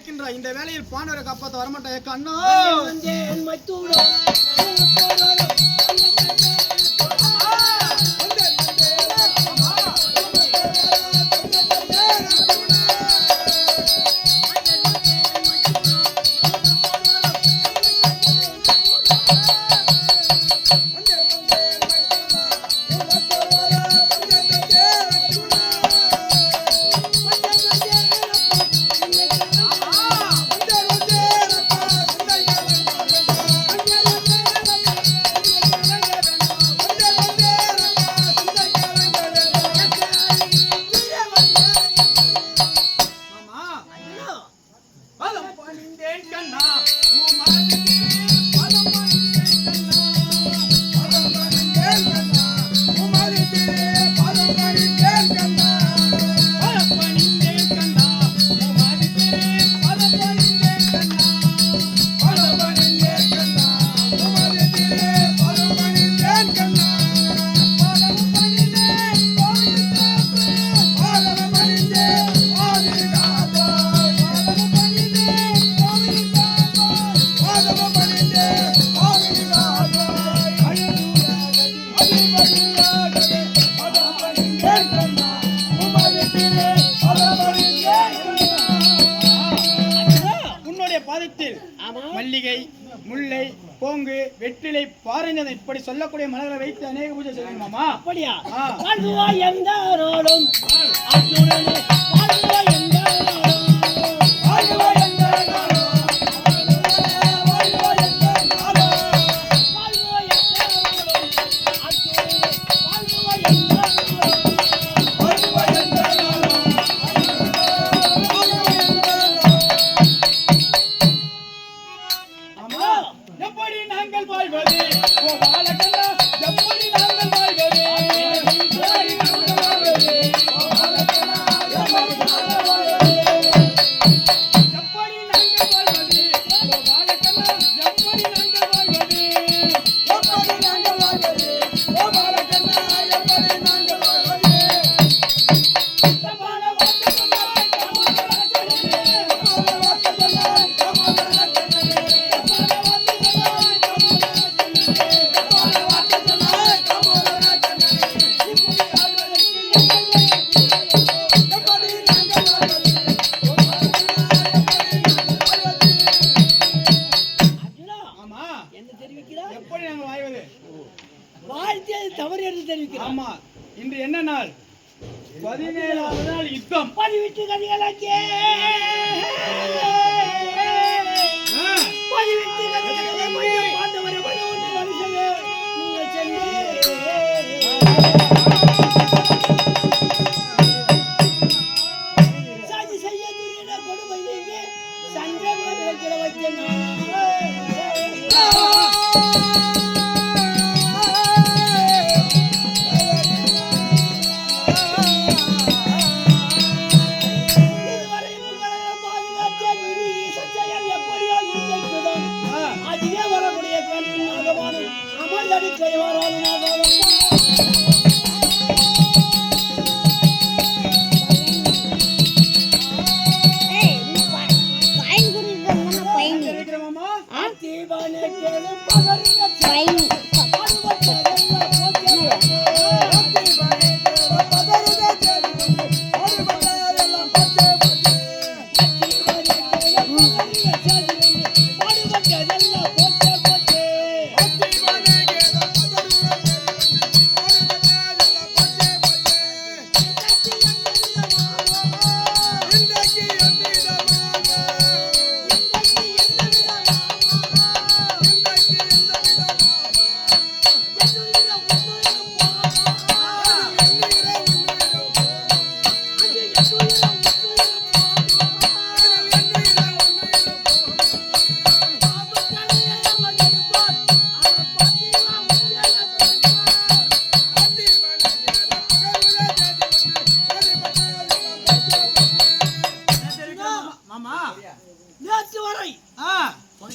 இருக்கின்றாய். இந்த வேளையில் பாண்டவரை காப்பாற்ற வரமாட்டாய கண்ணா. மல்லிகை, முல்லை, கோங்கு, வெற்றிலை, பாரிஞ்சதை இப்படி சொல்லக்கூடிய மலர்களை வைத்து அநேக பூஜை செய்யணுமாமா. அப்படியா? ஆமா, இன்று என்ன நாள்? 17வது நாள் யுத்தம். பதிவிட்டு கதிகளாக்கே பதிவிட்டு கதிகளாக்கே பாண்டவரை பலவொன்று மனுஷனே நீங்கள் சென்று சாதி செய்ய துரியன கொடுமை நீங்க சஞ்சயம் வைக்கிற வச்சேன்.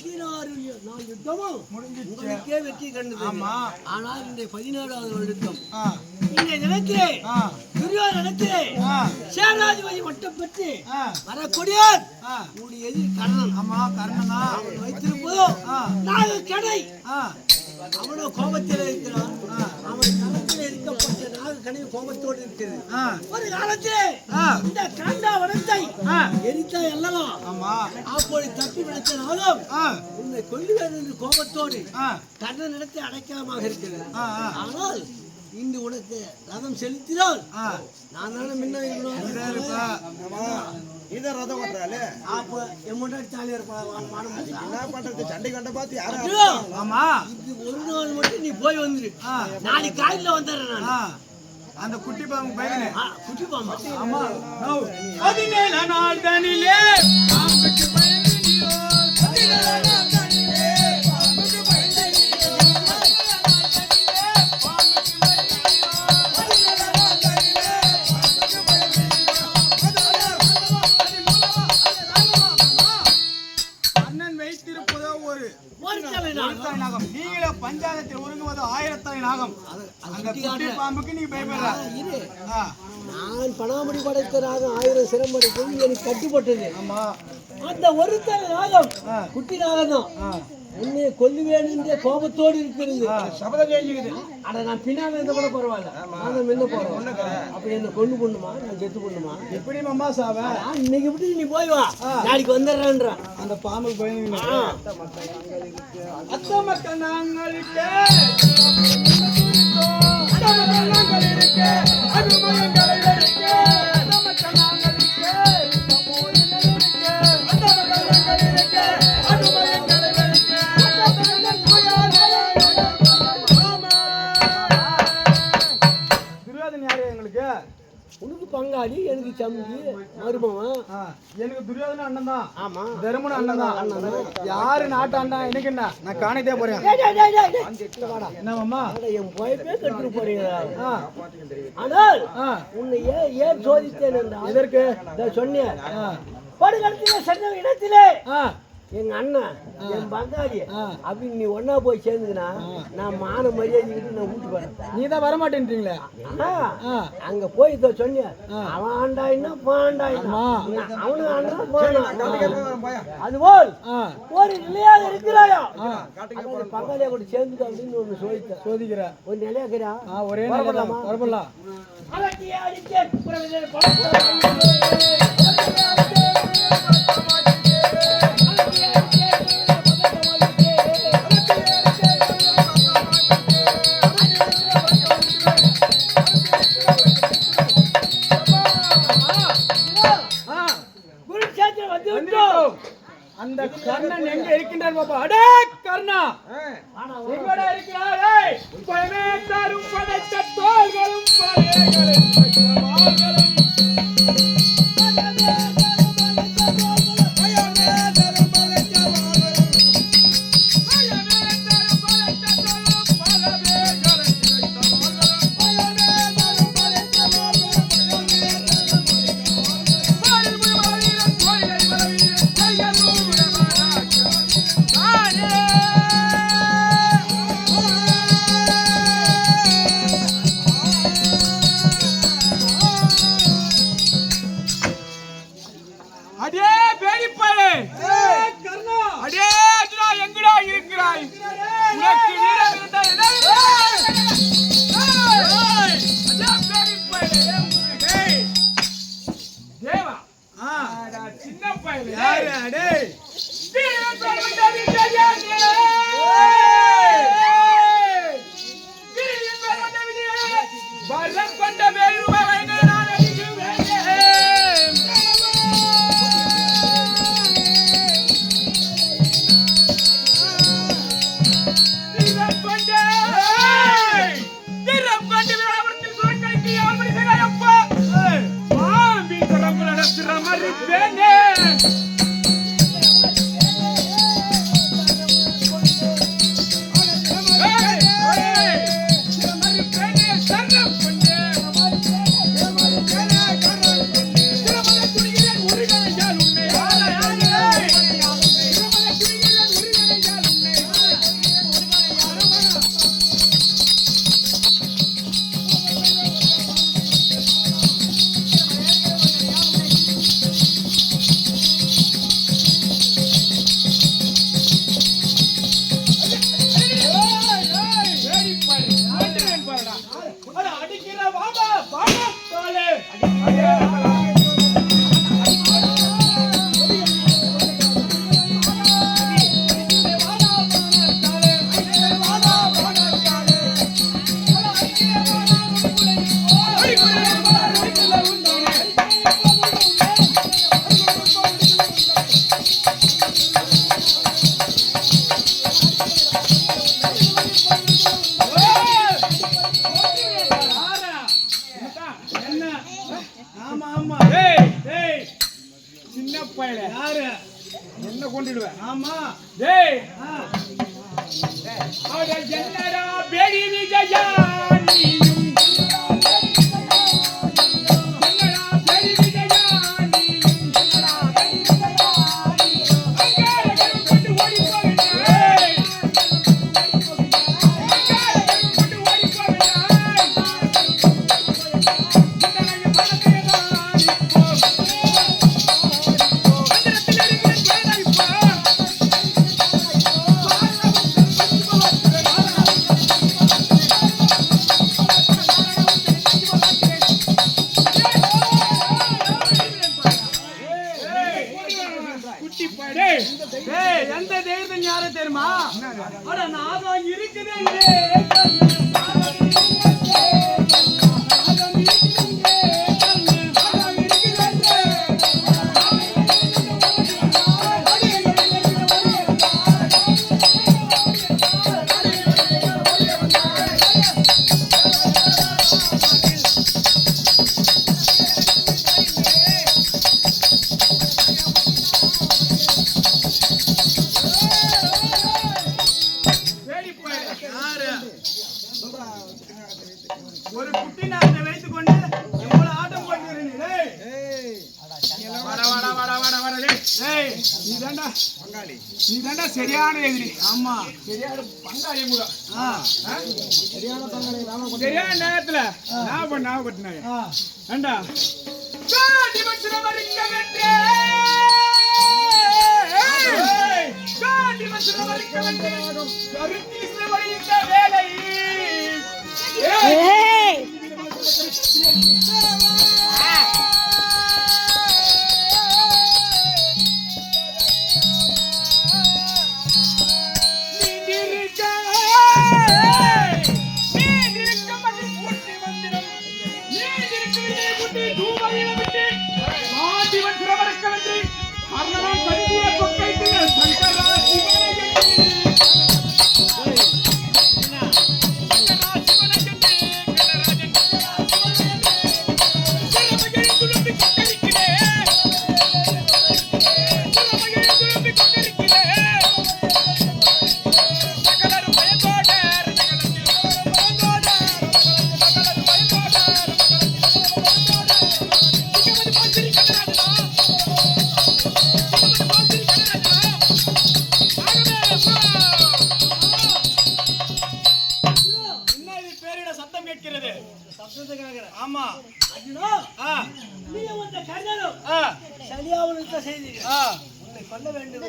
16 நாள் யுத்தமும் உங்களுக்கே வெற்றி கண்டது. ஆனால் இந்த 17வது யுத்தம் இந்த நிலத்திலே துரியோதனத்திலே சேனாதிபதி பட்டம் பெற்று வரக்கூடிய உங்களுடைய எதிர் கர்ணன். கர்ணனா வைத்திருப்பதோ நாகக்கடை. அவனோ கோபத்தில் இருக்கிறான். அவன் களத்தில் இருக்கப்பட்ட நாகக்கடை கோபத்தோடு இருக்கிறது. ஒரு காலத்திலே இந்த காண்டாவனத்தை எரித்தா அல்லவா? அப்போது தப்பி விடுத்தனாலும் உன்னை கொல்லுவேன் என்று கோபத்தோடு கர்ணனிடத்தை அடைக்கலமாக இருக்கிறது. ஆனால் இன்று உனக்கு ரதம் செலுத்தினால் நான் தானே முன்ன இதை ரதம் ஓட்டுறாள். அப்போ என் முன்னாடி தாலி என்ன பண்றது? சண்டை கண்ட பார்த்து யாரும் இது ஒரு நாள் மட்டும் நீ போய் வந்துரு. நாளைக்கு காலையில் வந்துடுறேன் நான். அந்த குட்டி பாம்பு பையனே குட்டி பாம்பு. ஆமா 17 நாள் தனிலே பாம்புக்கு பயனியோ 17 நாள் தனிலே பாம்புக்கு பயனியோ 17 நாள் தனிலே பாம்புக்கு பயனியோ 17 நாள் தனிலே பாம்புக்கு பயனியோ அண்ணன் வைத்திருப்பதோ ஒரு நாகம். நீங்கள பஞ்சாயத்தில் ஒருங்குவது 1000 நாகம். அந்த குட்டி பாம்புக்கு நீ பயப்படுற. நான் பணாமடி படைத்த நாகம் 1000 சிரமடிக்கு எனக்கு கட்டுப்பட்டது. அந்த ஒருத்தர் நாகம் குட்டி நாகம் தான் உன்னை கொல்லுவேன் என்ற கோபத்தோடு இருக்கிறது. சபதம் செஞ்சுக்குது. ஆனா நான் பின்னால இருந்த கூட பரவாயில்ல. நான் என்ன போறேன் அப்ப என்ன கொண்டு பண்ணுமா? நான் செத்து பண்ணுமா? எப்படி அம்மா சாவ? இன்னைக்கு எப்படி நீ போய் வா, நாளைக்கு வந்துடுறேன்ற அந்த பாம்புக்கு போய் அத்த மக்கள் நாங்கள் உனக்கு பங்காளி, எனக்கு சம்பி மருமவன். எனக்கு துரியோதன அண்ணன் தான். ஆமா தர்மன அண்ணன் தான். யாரு நாட்டு அண்ணன் எனக்கு என்ன? நான் காணிட்டே போறேன். என்னமாமா என் போயப்பே கட்டு போறீங்க. ஆனால் உன்னை ஏன் சோதித்தேன்? இதற்கு சொன்னேன். படுகளத்திலே சென்ற இடத்திலே எங்க அண்ணன் என் பங்காளி அப்படின்னு நீ ஒன்னா போய் சேர்ந்துக்கினா நான் மான மரியாதைக்கிட்டு நான் வீட்டுக்கு வரேன். நீ தான் வரமாட்டேன்றீங்களே. அங்க போய் சொன்னிய அவன் ஆண்டாயினா பாண்டாயினா அவனு ஆண்டா அதுபோல் ஒரு நிலையாக இருக்கிறாயோ பங்காளியா கூட சேர்ந்துக்க அப்படின்னு ஒண்ணு சோதிக்கிற ஒரு நிலையாக்கிறா. ஒரே வரப்படலாம். அந்த கர்ணன் எங்க இருக்கின்றார் பாப்பா? அடே கர்ணா எங்கடா இருக்கிறாய்? பயமே தரும் படைத்த தோள்களும் படைகளும் என்னடா பேடி விஜயா நீயும் என்னடா பேடி விஜயா நீயும் என்னடா பேடி விஜயா நீயும் அங்காரகரு கொண்டு ஓடி போகிறாய் அங்காரகரு கொண்டு ஓடி போகிறாய் இதனை மனதே தான் இப்போ மந்திரத்தில் இருக்கிற பேரை இப்போ குட்டி பாடு டேய் எந்த தைரியத்துல யார தெரியுமா அட நாகம் இருக்குது இங்கே வேடி பாடு ஒரு குட்டி நாகத்தை வைத்துக் கொண்டு எவ்வளவு ஆட்டம் போட்டுக்கிறேன் வட வட வட வட வட டேய் நீ தாண்டா சரியான எதிரி ஆமா சரியான பங்காளி கூட சரியான பங்காளி ராம சரியான நேரத்துல ஞாபகப்பட்டினாங்க ஏண்டா காடி மச்சன வரிக்க வென்றே காடி மச்சன வரிக்க வென்றே கருத்தீஸ்ல வரிக்க வேலை சத்தம் கேட்கிறது ஆமா பண்ண வேண்டும்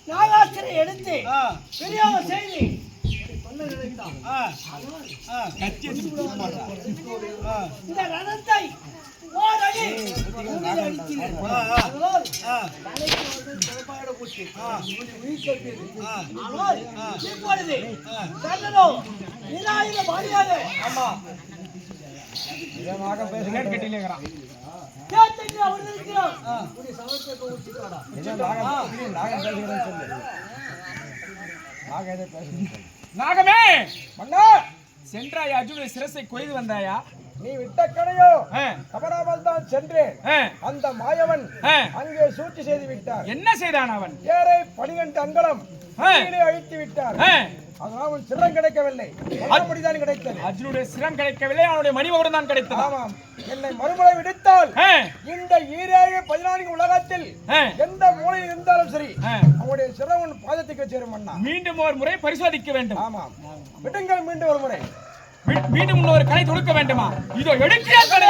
நாகாஸ்திரை எடுத்து பெரியாம செய்தி பண்ண நினைத்தான் இந்த ரணத்தை ஓரடி அடிக்கிறேன் இப்பொழுது கண்ணனோ நிராயுத பாடியாக ஆமா கட்டிலேங்கிறான் நாகமே மன்னா சென்றாய் அர்ஜுனுடைய சிரசை கொய்து வந்தாயா நீ விட்ட கடையோ தவறாமல் தான் சென்றேன் அந்த மாயவன் அங்கே சூழ்ச்சி செய்து விட்டார் என்ன செய்தான் அவன் ஏரை 12 அங்கலம் அழித்து விட்டார் அதனால் அவன் சிரம் கிடைக்கவில்லை மணிதான் கிடைத்தது அர்ஜுனுடைய சிரம் கிடைக்கவில்லை அவனுடைய மணிமகுடம் தான் கிடைத்தது ஆமாம் என்னை மறுமுறை விடுத்தால் இந்த ஈரேழு 14 உலகத்தில் எந்த மூலையில் இருந்தாலும் சரி அவனுடைய சிரம் உன் பாதத்துக்கு சேரும் அண்ணா மீண்டும் ஒரு முறை பரிசோதிக்க வேண்டும் ஆமாம் விடுங்கள் மீண்டும் ஒரு முறை மீண்டும் இன்னொரு கலை தொடுக்க வேண்டுமா இதோ எடுக்கிற கலை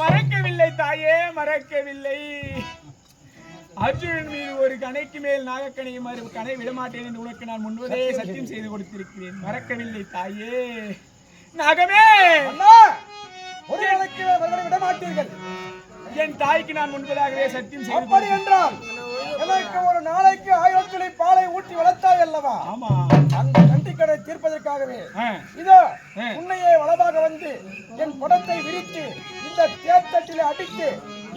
மறக்கவில்லை தாயே மறக்கவில்லை அர்ஜுனன் மீது ஒரு கணைக்கு மேல் நாகக்கணையை மறு கணை விடமாட்டேன் என்று உனக்கு நான் முன்பதே சத்தியம் செய்து கொடுத்திருக்கிறேன் மறக்கவில்லை தாயே நாகமே ஒரு நாளைக்கு விட மாட்டீர்கள் என் தாய்க்கு நான் முன்பதாகவே சத்தியம் செய்து அப்படி என்றால் எனக்கு ஒரு நாளைக்கு 1000 துளி பாலை ஊட்டி வளர்த்தாய் அல்லவா ஆமா அந்த நன்றிக்கடை தீர்ப்பதற்காகவே இதோ உன்னையே வளமாக வந்து என் படத்தை விரித்து இந்த தேர்தட்டிலே அடித்து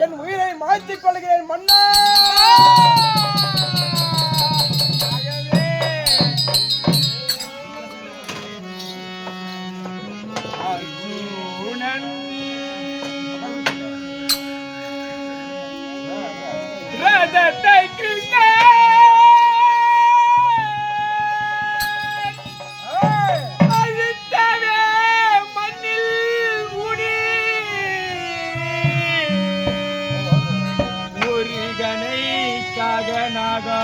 என் உயிரை மாய்த்துக் கொள்கிறேன் மன்னா ரதத்தை கிருஷ்ண நாக நாகா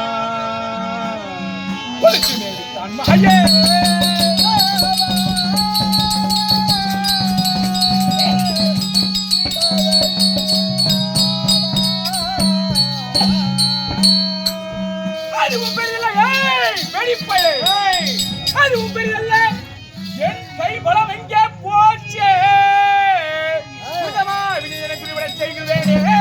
ஒழுக்கு மேடித்தான் மகையே அதுவும் பெரியதல்ல வெடிப்பையே அதுவும் பெரியதல்ல என் கை பலம் எங்கே போச்சே சுதமா விஜயனை குறிவிட செய்கிறேனே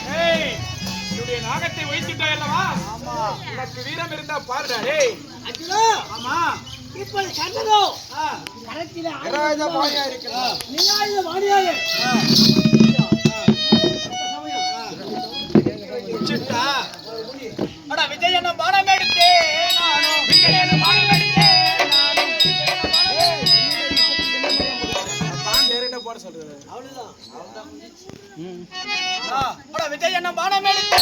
என்னுடைய நாகத்தை வைத்துட்டாய் அல்லவா உனக்கு வீரம் இருந்தா பாருடா டேய் ஆமா இப்ப கண்டதோ கரத்தில ஆயுத வாணியா இருக்கு நீ ஆயுத வாணியாக சிட்டா அட விஜயன பானம் எடுத்தே நானோ விஜயன பானம் எடுத்தே நானோ பான் டைரக்டா போட சொல்றது அவ்வளவுதான் அட விஜயன பானம் எடுத்தே